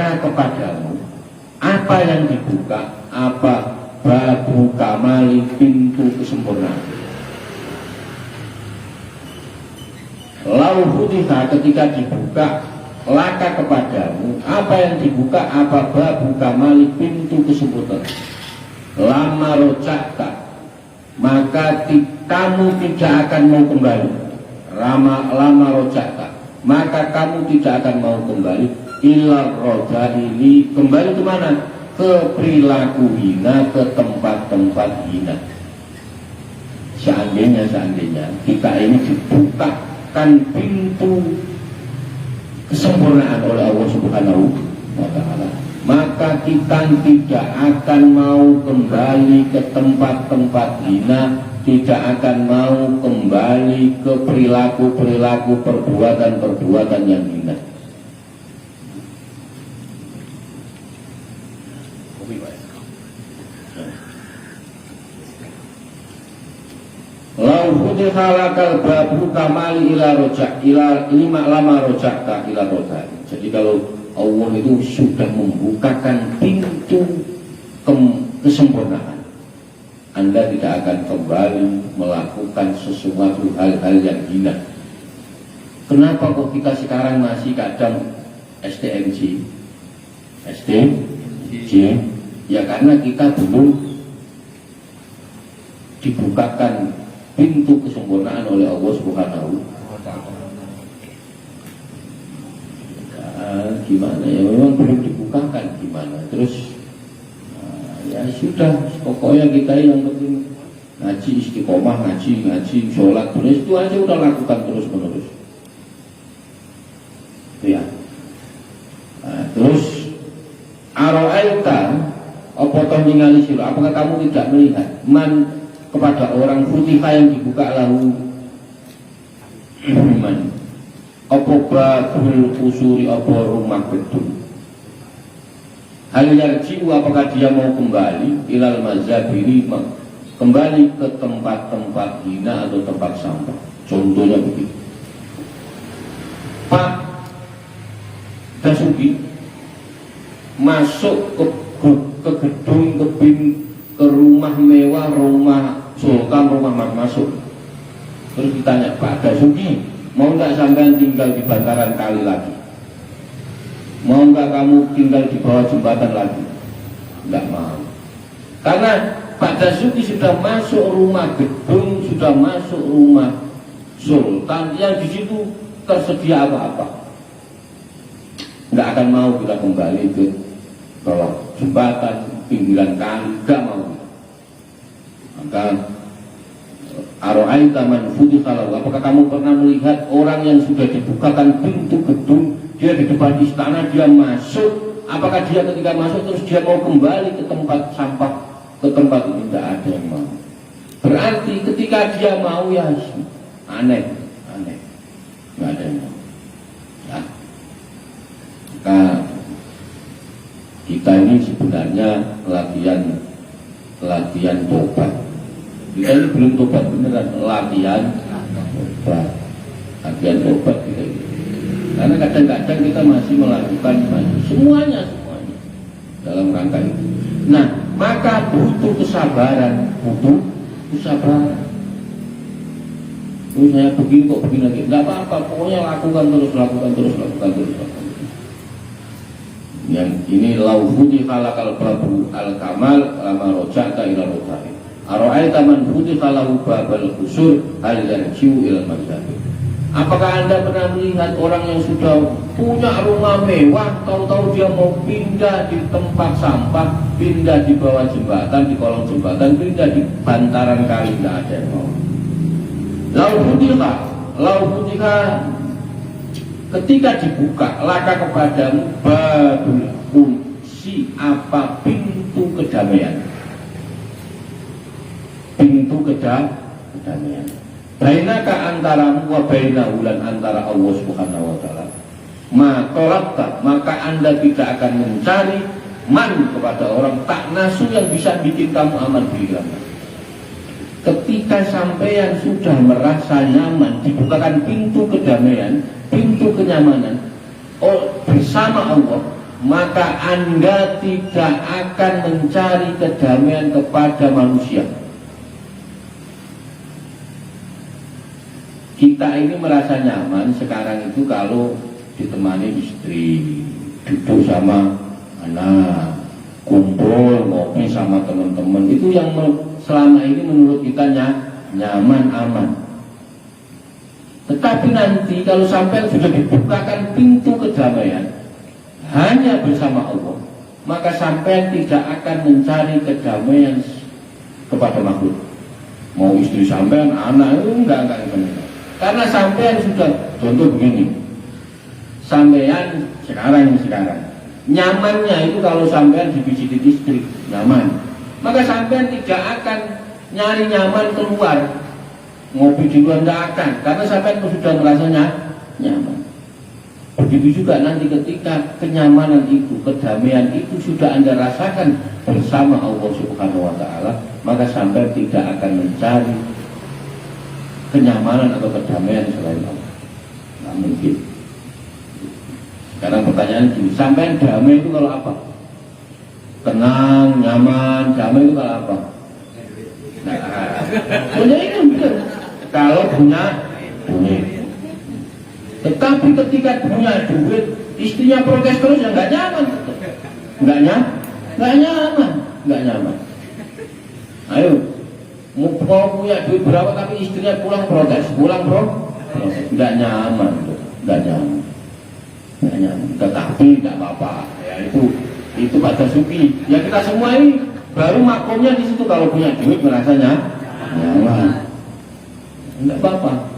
laka kepadamu. Apa yang dibuka? Apa? Babu kamali, pintu kesempurnaan. Lau futiha, ketika dibuka laka kepadamu, apa yang dibuka? Apa? Babu kamali, pintu kesempurnaan. Lama rojaka, maka kamu tidak akan mau kembali. Lama rojaka, maka kamu tidak akan mau kembali. Ila roja ini, kembali kemana? Ke perilaku hina, ke tempat-tempat hina. Seandainya kita ini dibukakan pintu kesempurnaan oleh Allah Subhanahu wa Ta'ala, maka kita tidak akan mau kembali ke tempat-tempat hina, tidak akan mau kembali ke perilaku-perilaku, perbuatan-perbuatan yang hina. Lau futiha lakal babu kamali ila rojak, ila lima lama rojakka ila rojak. Jadi kalau Allah itu sudah membukakan pintu kesempurnaan, Anda tidak akan kembali melakukan sesuatu hal-hal yang hina. Kenapa kok kita sekarang masih kadang STMJ? Ya karena kita belum dibukakan pintu kesempurnaan oleh Allah Subhanahu wa Ta'ala. Gimana ya, memang belum dibukakan gimana. Terus ya sudah, pokoknya kita yang penting ngaji istiqomah, ngaji sholat terus, itu aja udah lakukan terus menerus ya. Terus aro'aita apa toh ningali sira, apakah kamu tidak melihat man kepada orang futiha yang dibuka lahu man apa babul kusuri, apa rumah gedung. Hal yarji'u, apakah dia mau kembali ilal mazhabiri, kembali ke tempat-tempat hina atau tempat sampah. Contohnya begitu, Pak Basuki masuk ke gedung, ke rumah mewah, rumah sultan, rumah masuk. Terus ditanya, Pak Basuki, mau nggak sampean tinggal di bantaran kali lagi? Mau nggak kamu tinggal di bawah jembatan lagi? Nggak mau. Karena Pak Basuki sudah masuk rumah gedung, sudah masuk rumah sultan, yang di situ tersedia apa-apa. Nggak akan mau kita kembali ke bawah jembatan, pinggiran kali, nggak mau. Maka aro'aita man futiha lahu, apakah kamu pernah melihat orang yang sudah dibukakan pintu gedung, dia di depan istana, dia masuk, apakah dia ketika masuk terus dia mau kembali ke tempat sampah, ke tempat ini? Tidak ada yang mau. Berarti ketika dia mau, ya aneh, nggak ada yang mau ya. Maka kita ini sebenarnya latihan tobat. Kita ini belum tobat beneran, latihan tobat kita ini. Karena kadang-kadang kita masih melakukan semuanya dalam rangka itu. Nah, maka butuh kesabaran. Terus saya begini kok begini lagi, nggak apa-apa, pokoknya lakukan terus. Yang ini lau futiha lakal babu al kamal lama roja'ta ila roja'in. Aro'aita man futiha lahu babal kusur hal yarji'u ila mazhabi. Apakah Anda pernah melihat orang yang sudah punya rumah mewah, tahu-tahu dia mau pindah di tempat sampah, pindah di bawah jembatan, di kolong jembatan, pindah di bantaran kali? Tidak ada yang mau. Lau futiha ketika dibuka laka kepadamu babul kunsi, apa? Pintu kedamaian. Pintu kedamaian. Bainaka antaramu wa bainahu, lan antara Allah Subhanahu wa Ta'ala. Maka Anda tidak akan mencari man kepada orang tak nasu yang bisa bikin kamu aman pikirannya. Ketika sampean sudah merasa nyaman, dibukakan pintu kedamaian, pintu kenyamanan bersama Allah, maka Anda tidak akan mencari kedamaian kepada manusia. Kita ini merasa nyaman sekarang itu kalau ditemani istri, duduk sama anak, kumpul, ngopi sama teman-teman. Itu yang selama ini menurut kita nyaman, aman. Tetapi nanti kalau sampai sudah dibukakan pintu kedamaian hanya bersama Allah, maka sampai tidak akan mencari kedamaian kepada makhluk. Mau istri sampean, anak, enggak. Karena sampean sudah, contoh begini, sampean sekarang nyamannya itu kalau sampean dipijitin istri, nyaman. Maka sampean tidak akan nyari nyaman keluar, ngopi di luar tidak akan, karena sampean sudah merasanya nyaman. Begitu juga nanti ketika kenyamanan itu, kedamaian itu sudah Anda rasakan bersama Allah Subhanahu wa Ta'ala, maka sampean tidak akan mencari kenyamanan atau kedamaian selain Allah. Nggak mungkin. Sekarang pertanyaan gini, sampai damai itu kalau apa? Tenang, nyaman, damai itu kalau apa? Nah, punya itu betul. Kalau punya duit. Tetapi ketika punya duit, istrinya protes terus, ya nggak nyaman. Nggak nyaman. Ayo. Mau punya duit berapa tapi istrinya pulang protes, nggak nyaman. Tetapi nggak apa-apa, ya itu Pak Dasuki. Ya kita semua ini baru makomnya di situ, kalau punya duit merasanya nyaman, nggak apa-apa.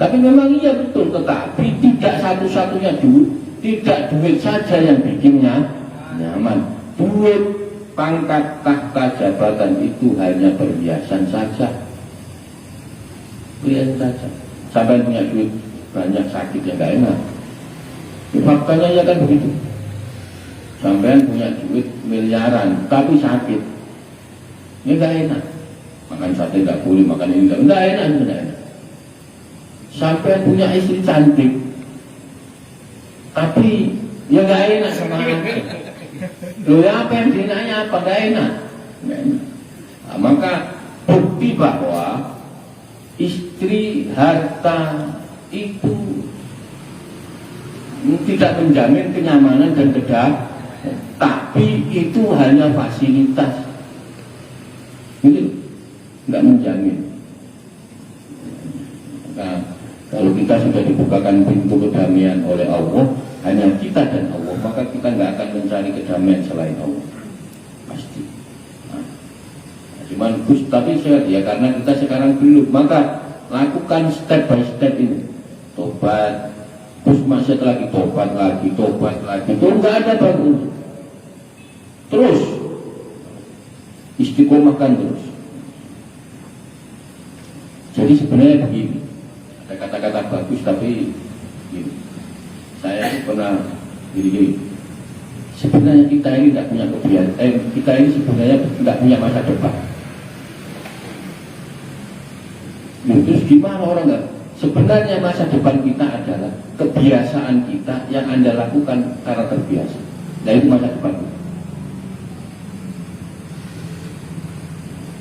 Tapi memang iya betul, tetapi tidak satu-satunya duit, tidak duit saja yang bikinnya nyaman. Duit, pangkat, tahta, jabatan itu hanya perhiasan saja. Sampai punya duit banyak, sakit ya gak enak. Faktanya ya kan begitu. Sampai punya duit miliaran tapi sakit, ini gak enak. Makan sate gak boleh, makan ini gak enak. Sampai punya istri cantik tapi ya gak enak sama anaknya. Loh ya, apa yang dinanya apa? Gak enak. Nah, maka bukti bahwa istri, harta itu tidak menjamin kenyamanan dan kedamaian, tapi itu hanya fasilitas. Itu nggak menjamin. Nah, kalau kita sudah dibukakan pintu kedamaian oleh Allah, hanya kita dan Allah, maka kita nggak akan mencari kedamaian selain Allah, pasti. Nah, cuman Gus, tapi saya ya karena kita sekarang belum, maka lakukan step by step ini. Tobat, Gus masih lagi tobat lagi, itu nggak ada bagus. Terus istiqomahkan terus. Jadi sebenarnya begini, ada kata-kata bagus tapi gini. Saya pernah gini. Sebenarnya kita ini tidak punya kebiasaan. Kita ini sebenarnya tidak punya masa depan. Terus gimana orang nggak? Sebenarnya masa depan kita adalah kebiasaan kita yang Anda lakukan karena terbiasa. Nah itu masa depan.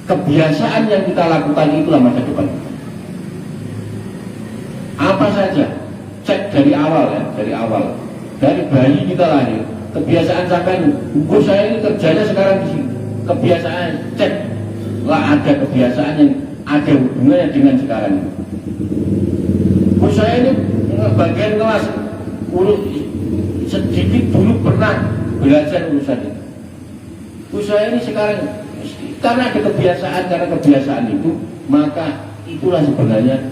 Kebiasaan yang kita lakukan itulah masa depan kita. Apa saja? Cek dari awal ya, dari bayi kita lahir, kebiasaan sampai buku saya ini kerjanya sekarang di sini, kebiasaan cek lah, ada kebiasaan yang ada hubungannya dengan sekarang ini. Buku saya ini bagian kelas sedikit dulu pernah belajar urusan itu. Buku saya ini sekarang karena ada kebiasaan, karena kebiasaan itu, maka itulah sebenarnya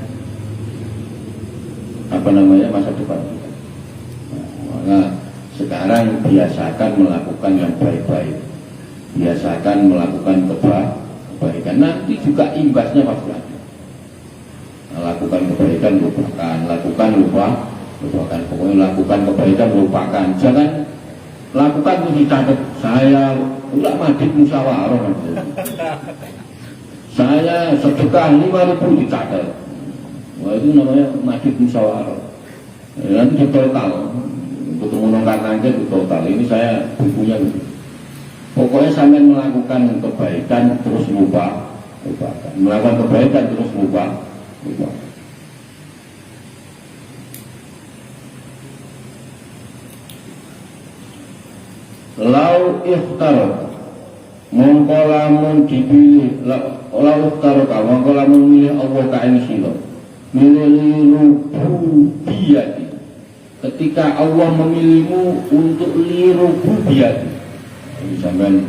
masa depan kita. Maka sekarang biasakan melakukan yang baik-baik, biasakan melakukan kebaikan. Nanti juga imbasnya pasti ada. Lakukan kebaikan lupakan, lupakan. Pokoknya lakukan kebaikan lupakan. Jangan lakukan itu dicatat. Saya udah madib musyawarah. Saya sedekah 5.000 dicatat. Wah itu namanya madib musyawarah. Nanti total ketemu nang Karnangger total. Ini saya bukunya. Pokoknya sampai melakukan kebaikan terus lupa, melakukan kebaikan terus lupa. Lau ikhtar mongko lamun dipilih, lau ikhtar mongko lamun milih Allah ka ing sira, milih rububiyati. Ketika Allah memilihmu untuk lirububiyati, ini sampean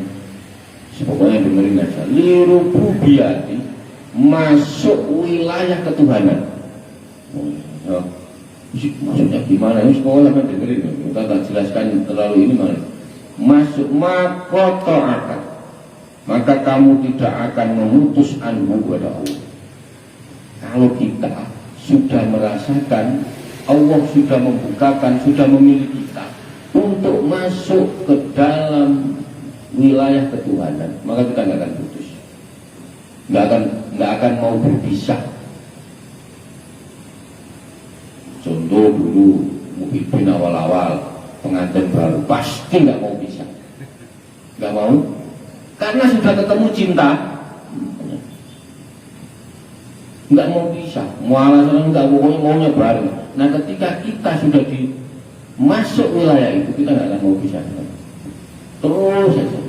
pokoknya dengerin aja, lirububiyati, masuk wilayah ketuhanan. Maksudnya gimana? Ini sekolah kan dengerin, kita tak jelaskan terlalu ini malah. Masuk maka kamu tidak akan memutus anhu kepada Allah. Kalau kita sudah merasakan Allah sudah membukakan, sudah memilih kita untuk masuk ke dalam wilayah ketuhanan, maka kita nggak akan putus, nggak akan mau berpisah. Contoh dulu Muhyiddin awal-awal pengantin baru pasti nggak mau pisah, nggak mau, karena sudah ketemu cinta, nggak mau pisah, mau alasan nggak, pokoknya maunya bareng. Nah ketika kita sudah di masuk wilayah itu, kita nggak akan mau pisah terus saja.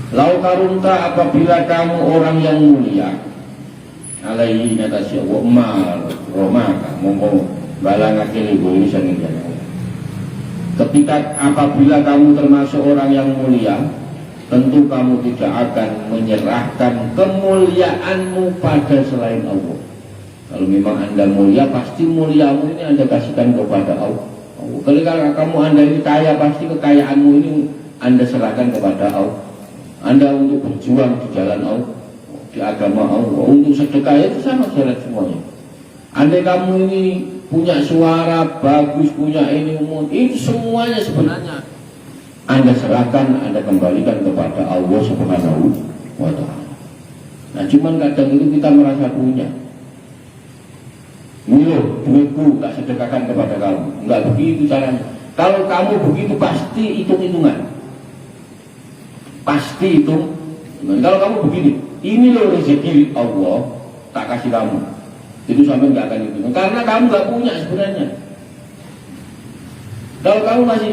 Lau karunta, apabila kamu orang yang mulia, alaihi natasi wa mal romaka mongko balangake libu ini sangin. Ketika apabila kamu termasuk orang yang mulia, tentu kamu tidak akan menyerahkan kemuliaanmu pada selain Allah. Kalau memang Anda mulia, pasti muliamu ini Anda kasihkan kepada Allah. Kalau kamu Anda ini kaya, pasti kekayaanmu ini Anda serahkan kepada Allah. Anda untuk berjuang di jalan Allah, di agama Allah, untuk sedekah itu sama syarat semuanya. Andai kamu ini punya suara bagus, punya ini umum, itu semuanya sebenarnya Anda serahkan, Anda kembalikan kepada Allah Subhanahu wa ta'ala. Nah cuman kadang itu kita merasa punya. Ini loh, duitku tak sedekahkan kepada kamu. Enggak begitu caranya. Kalau kamu begitu pasti hitung-hitungan. Pasti hitung. Kalau kamu begini, ini loh rezeki Allah tak kasih kamu, itu sampai nggak akan hitung. Karena kamu nggak punya sebenarnya. Kalau kamu masih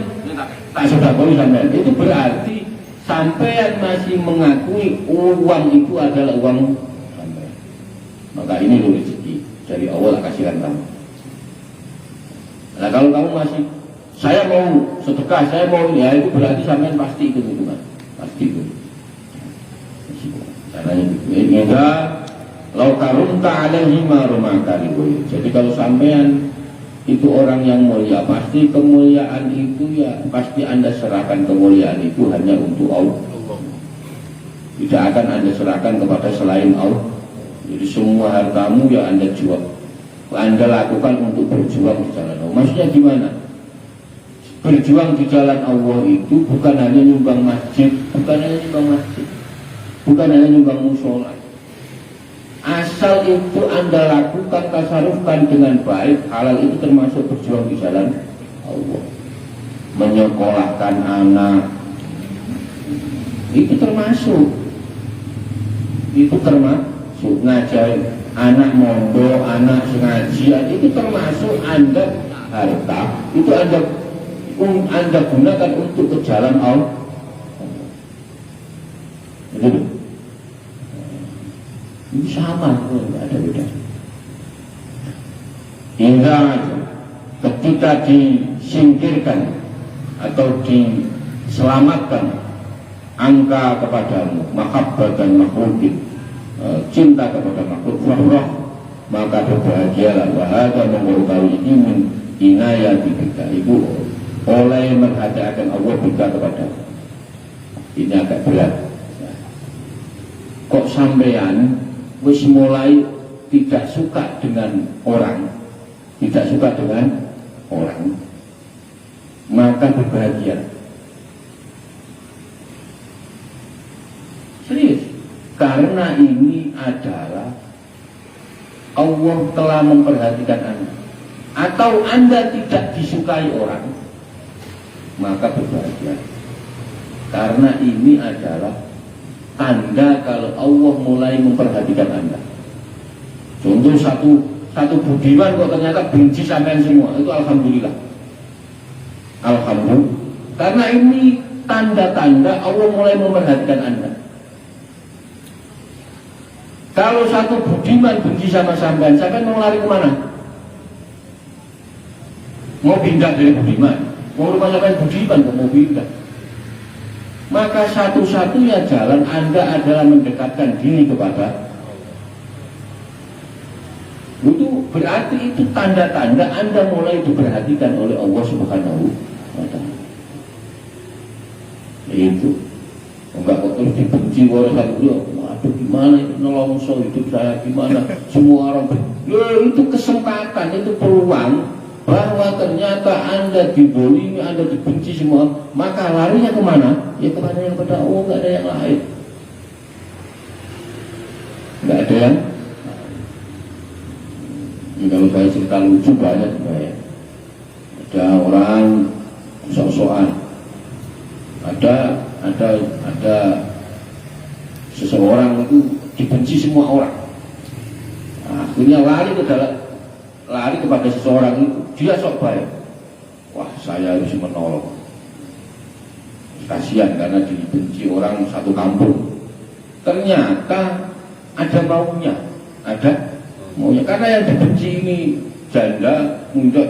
tak sedekah sampean, itu berarti sampean masih mengakui uang itu adalah uang sampean. Maka ini loh rezeki dari Allah tak kasihkan kamu. Nah kalau kamu masih, saya mau sedekah, saya mau ini, ya itu berarti sampean pasti ikut hitungan, pasti itu. Caranya gitu. Lau karunta alaihi ma romakari. Jadi kalau sampean itu orang yang mulia, pasti kemuliaan itu ya pasti Anda serahkan kemuliaan itu hanya untuk Allah. Tidak akan Anda serahkan kepada selain Allah. Jadi semua hartamu ya Anda jual, Anda lakukan untuk berjuang di jalan Allah. Maksudnya gimana? Berjuang di jalan Allah itu bukan hanya nyumbang masjid, bukan hanya nyumbang masjid, bukan hanya nyumbang musola. Asal itu Anda lakukan, tasarufkan dengan baik, halal itu termasuk berjuang di jalan Allah. Menyekolahkan anak itu termasuk, ngajarin anak mondok, anak ngaji, itu termasuk Anda harta, itu Anda gunakan untuk ke jalan Allah. Ini sama, tidak ada beda. Hingga ketika disingkirkan atau diselamatkan angka kepadamu, mahabbah dan makhlukin, cinta kepada makhluk, farah, maka berbahagialah. Wahada mengurutawi imin inayati bika, ibu oleh menghadakan Allah bika kepada. Ini agak berat. Kok sampean wis mulai tidak suka dengan orang, maka berbahagia. Serius, karena ini adalah Allah telah memperhatikan Anda. atau Anda tidak disukai orang, maka berbahagia. Karena ini adalah tanda kalau Allah mulai memperhatikan Anda. Contoh satu budiman kok ternyata benci sampean semua, itu alhamdulillah. Alhamdulillah. Karena ini tanda-tanda Allah mulai memperhatikan Anda. Kalau satu budiman benci sama sampean mau lari kemana? Mau pindah dari budiman, mau rumah sampean budiman kok mau pindah. Maka satu-satunya jalan Anda adalah mendekatkan diri kepada itu, berarti itu tanda-tanda Anda mulai diperhatikan oleh Allah Subhanahu wa Ta'ala. Itu enggak kok terus dibenci oleh satu, aduh gimana itu nolongso hidup saya, gimana semua orang itu kesempatan, itu peluang bahwa ternyata Anda dibolimi, Anda dibenci semua, maka larinya kemana? Ya kemana yang pada Allah, nggak ada yang lain, nggak ada yang. Kalau saya cerita lucu banyak ya. Ada orang sok-sokan, ada seseorang itu dibenci semua orang. Nah, akhirnya lari kepada seseorang itu, dia sok baik. Wah, saya harus menolong. Kasihan karena dibenci orang satu kampung. Ternyata ada maunya, karena yang dibenci ini janda, muda,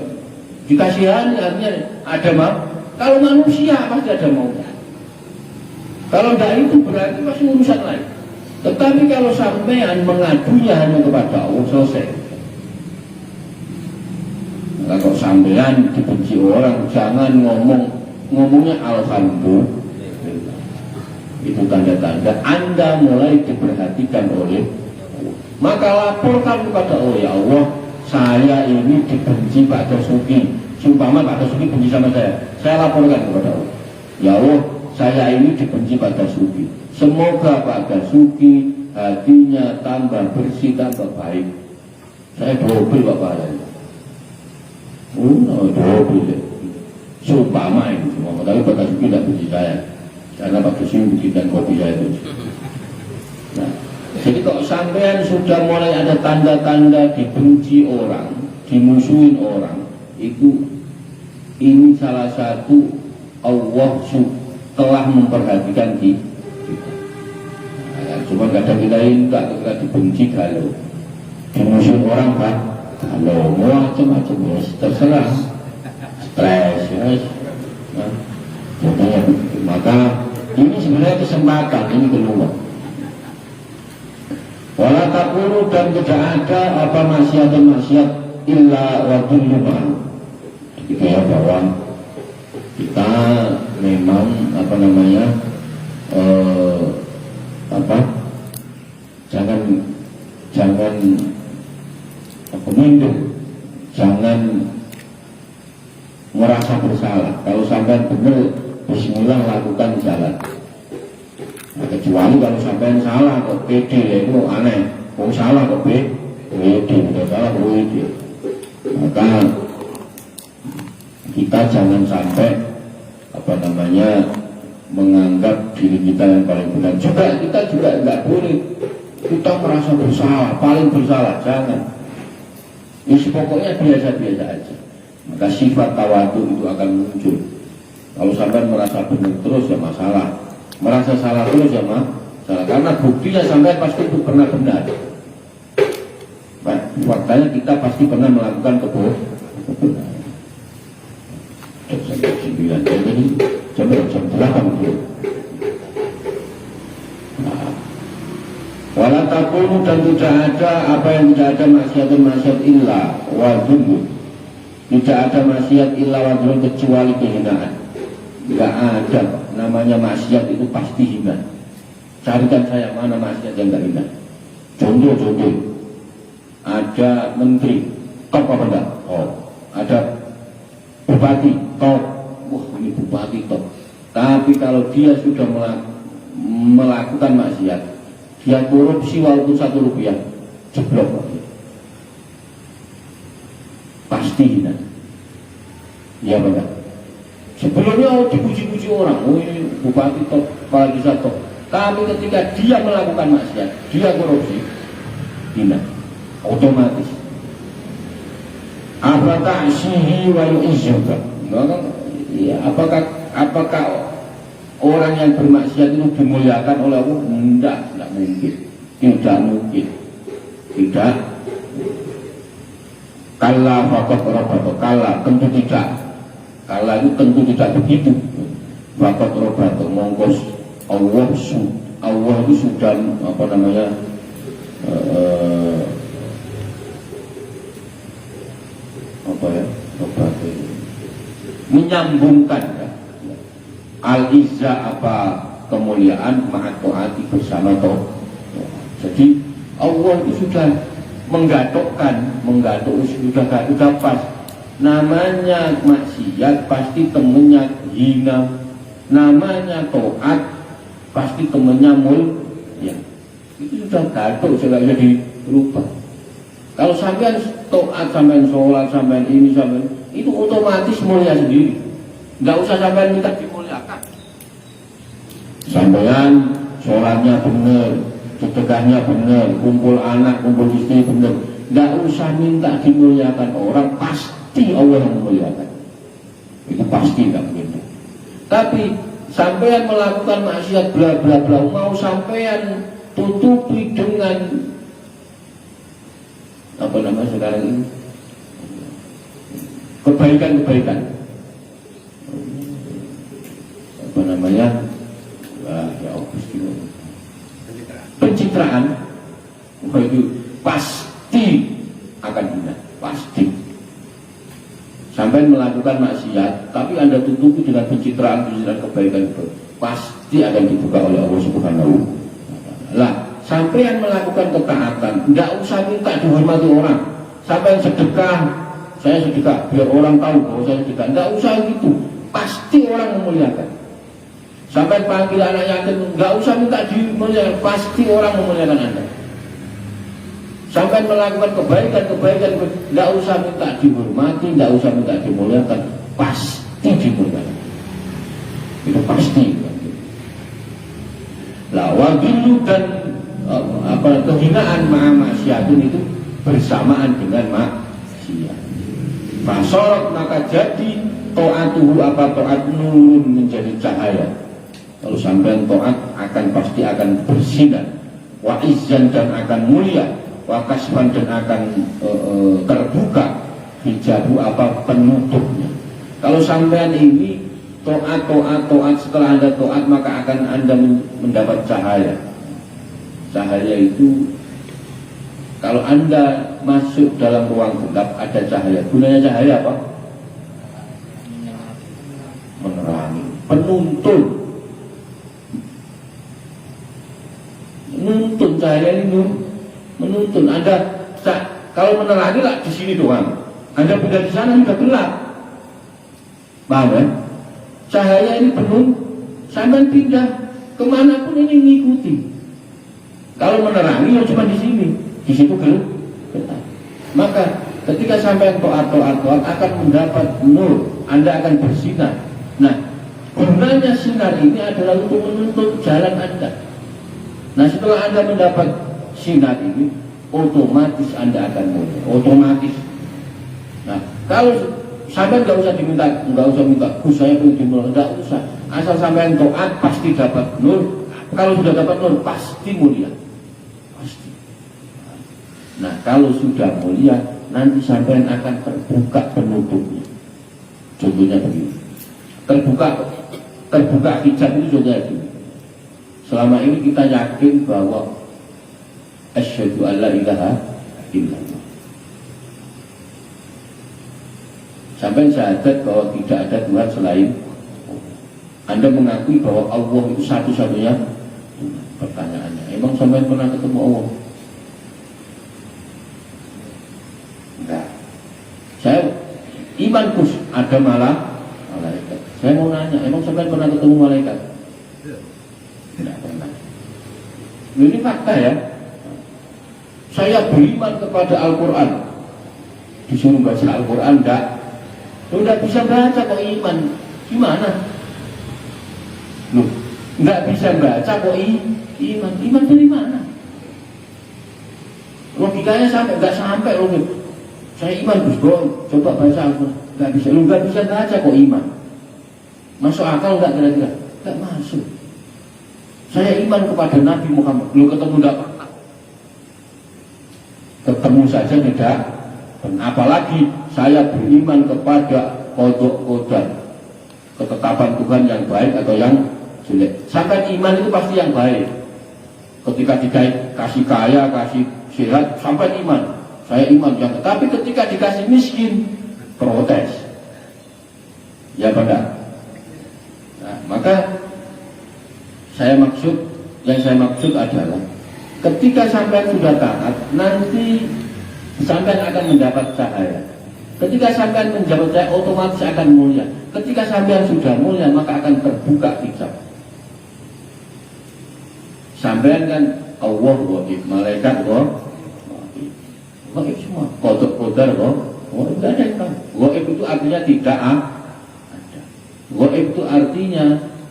dikasihani, artinya ada mau. Kalau manusia pasti ada maunya. Kalau tidak itu berarti masih urusan lain. Tetapi kalau sampean mengadunya hanya kepada Allah, selesai. Nah, kalau sampean dibenci orang, jangan ngomongnya alhamdulillah. Itu tanda-tanda Anda mulai diperhatikan oleh Allah. Maka laporkan kepada Allah, ya Allah, saya ini dibenci Pak Dasuki. Sumpama Pak Dasuki benci sama saya laporkan kepada Allah, ya Allah, saya ini dibenci Pak Dasuki. Semoga Pak Dasuki hatinya tambah bersih, tambah baik. Saya double Pak Pahala. Double. Sumpama ini semua, tapi Pak Dasuki tidak benci saya, karena Pak Dasuki bikinkan kopi saya itu. Nah, jadi kalau sampean sudah mulai ada tanda-tanda dibenci orang, dimusuhin orang, ini salah satu Allah telah memperhatikan kita. Nah, cuma kadang kita enggak, ketika dibenci galau, dimusuhin orang Pak, galau, macam-macam, ya terserah, stres, ya. Nah, jadinya begitu. Maka ini sebenarnya kesempatan, ini keluar. Wala taqulu, dan tidak ada apa maksiat illa wa dhulluman. Itu ya, bahwa kita memang minder, jangan merasa bersalah. Kalau sampai benar, bismillah, lakukan jalan. Nah, kecuali kalau sampai salah kok pede, ya itu aneh. Kalau salah kok pede, udah salah kok pede. Maka kita jangan sampai menganggap diri kita yang paling benar. Juga kita juga nggak boleh kita merasa bersalah, paling bersalah, jangan. Ini pokoknya biasa-biasa aja. Maka sifat tawadu itu akan muncul. Kalau sampai merasa benar terus ya masalah, merasa salah terus ya masalah. Karena buktinya sampai pasti itu pernah benar. Nah, faktanya kita pasti pernah melakukan kebenaran. Jam 9, jadi jam 8. Wala taqulu, dan tidak ada apa yang tidak ada maksiat illa wa dzulm. Tidak ada maksiat illa wa dzulm kecuali kehinaan. Tidak ada namanya maksiat itu pasti hina. Carikan saya mana maksiat yang tidak hina. Contoh, ada menteri top apa enggak? Oh, ada bupati top. Wah, ini bupati top. Tapi kalau dia sudah melakukan maksiat, dia korupsi walaupun 1 rupiah, jeblok. pasti hina. Ya benar. Sebelumnya dipuji-puji orang, oh ini bupati top, kepala desa top. Tapi ketika dia melakukan maksiat, dia korupsi, hina, otomatis. Apakah sihi wa yu'izzuka? Ya, apakah orang yang bermaksiat itu dimuliakan oleh Allah? Tidak mungkin. Tidak mungkin. Tidak. Kalla faqad rabbata. Kalla tentu tidak. Kalla itu tentu tidak begitu. Faqad rabbata mongkos Allah itu sudah apa namanya? Menyambungkan ya. Al-izza apa kemuliaan ma'at ta'ati bersama toh. Jadi Allah itu sudah menggatok sudah pas. Namanya maksiat pasti temennya hina, namanya taat pasti temennya ya. Itu sudah gatok, sudah jadi lupa. Kalau sampean taat, sampean sholat, sampean ini, sampean itu otomatis mulia sendiri. Nggak usah sampean minta dimuliakan. Sampean sholatnya benar, sedekahnya benar, kumpul anak, kumpul istri benar. Nggak usah minta dimuliakan orang, pasti Allah yang memuliakan. Itu pasti nggak begitu. Tapi sampean melakukan maksiat bla bla bla, mau sampean tutupi dengan apa namanya sekarang ini? Kebaikan-kebaikan, apa namanya, ya pencitraan, itu pasti akan hina, pasti. Sampai melakukan maksiat, tapi Anda tutupi dengan pencitraan kebaikan itu, pasti akan dibuka oleh Allah Subhanahu wa Ta'ala. Lah, sampai yang melakukan ketaatan, nggak usah minta dihormati orang. Sampai yang sedekah, saya sedekah biar orang tahu bahwa saya sedekah, nggak usah gitu, pasti orang memuliakan. Sampai panggil anak yatim, nggak usah minta dimuliakan, pasti orang memuliakan Anda. Sampai melakukan kebaikan, nggak usah minta dihormati, nggak usah minta dimuliakan, pasti dimuliakan. Itu pasti. Lah, wagilu dan kehinaan maksiatun itu bersamaan dengan maksiat. Fasorot maka jadi to'atuhu apa to'at nurun menjadi cahaya. Kalau sampai to'at pasti akan bersinar, wa izzan dan akan mulia, wa kasfan dan akan terbuka, hijabu apa penutupnya. Kalau sampean ini to'at setelah Anda to'at maka akan Anda mendapat cahaya. Cahaya itu kalau Anda masuk dalam ruang gelap ada cahaya. Gunanya cahaya apa? Menerangi, penuntun. Menuntun, cahaya ini menuntun. Anda kalau menerangi lah di sini doang. Anda pindah di sana sudah gelap. Paham kan? Cahaya ini penuh, sampai pindah kemanapun ini mengikuti. Kalau menerangi ya cuma di sini. Di situ gelap. Maka ketika sampai to'at akan mendapat nur, Anda akan bersinar. Nah, gunanya sinar ini adalah untuk menuntut jalan Anda. Nah, setelah Anda mendapat sinar ini, otomatis Anda akan mulia, otomatis. Nah, kalau sampai nggak usah minta, saya pengen nur, nggak usah. Asal sampai to'at pasti dapat nur. Kalau sudah dapat nur, pasti mulia. Nah, kalau sudah mulia, nanti sampean akan terbuka penutupnya. Contohnya begini. Terbuka hijab itu contohnya begini. Selama ini kita yakin bahwa asyhadu alla ilaha illallah. Sampai syahadat bahwa tidak ada Tuhan selain Anda mengakui bahwa Allah itu satu-satunya. Pertanyaannya, emang sampean pernah ketemu Allah? Enggak. Saya iman Gus, ada malaikat. Saya mau nanya, emang sampai pernah ketemu malaikat? Tidak pernah. Ini fakta ya. Saya beriman kepada Al-Quran. disuruh baca Al-Quran enggak bisa baca kok iman, gimana? Loh, enggak bisa baca kok iman dari mana? Logikanya enggak sampai logik. Saya iman Gus Bro, coba baca Al-Quran, enggak bisa baca kok iman. Masuk akal enggak kira-kira? Enggak masuk. Saya iman kepada Nabi Muhammad, lu ketemu enggak? Ketemu saja tidak. Dan apalagi saya beriman kepada qada, ketetapan Tuhan yang baik atau yang jelek. Sampai iman itu pasti yang baik. Ketika dikasih kaya, kasih sehat, sampai iman. Saya iman yang, tapi ketika dikasih miskin, protes. Ya benar. Nah, maka yang saya maksud adalah ketika sampai sudah taat, nanti sampai akan mendapat cahaya. Ketika sampai mendapat cahaya, otomatis akan mulia. Ketika sampai sudah mulia, maka akan terbuka hijab. Sampai kan Allah wa'ib, malaikat wa'ib semua, kodok-kodar wa'ib, tidak ada yang tahu. Wa'ib itu artinya tidak ada. Wa'ib itu artinya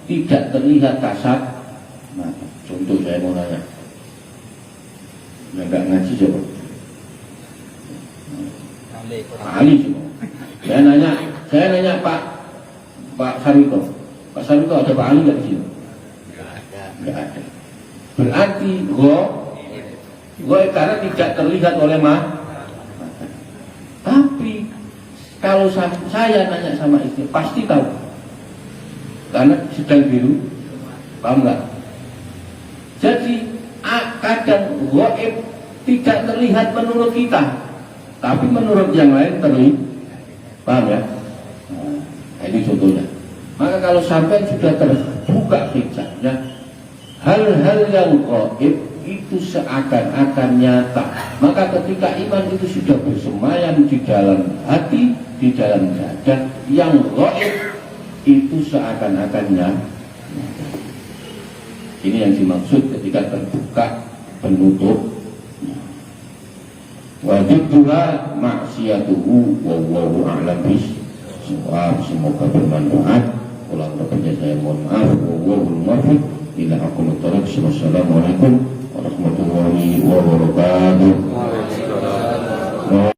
tidak terlihat kasat. Nah, contoh saya mau nanya, yang nggak ngaji coba. Ali semua. Saya nanya Pak Sarwito. Pak Sarwito ada Pak Ali nggak di sini? Nggak ada. Berarti karena tidak terlihat oleh mata. Tapi kalau saya nanya sama istri, pasti tahu. Karena sedang biru, paham nggak? Jadi kadang gaib tidak terlihat menurut kita, tapi menurut yang lain terlihat. Paham ya? Nah, ini contohnya. Maka kalau sampai sudah terbuka hijabnya, hal-hal yang gaib itu seakan-akan nyata. Maka ketika iman itu sudah bersemayam di dalam hati, di dalam dada, yang gaib itu seakan-akan nyata. Ini yang dimaksud ketika terbuka penutup. Wajiblah maksiatuhu wallahu a'lam bishawab. Semoga bermanfaat. Ulang lebihnya saya mohon maaf. Wallahul muwaffiq ila aqwamit thoriq. Wassalamualaikum warahmatullahi wabarakatuh.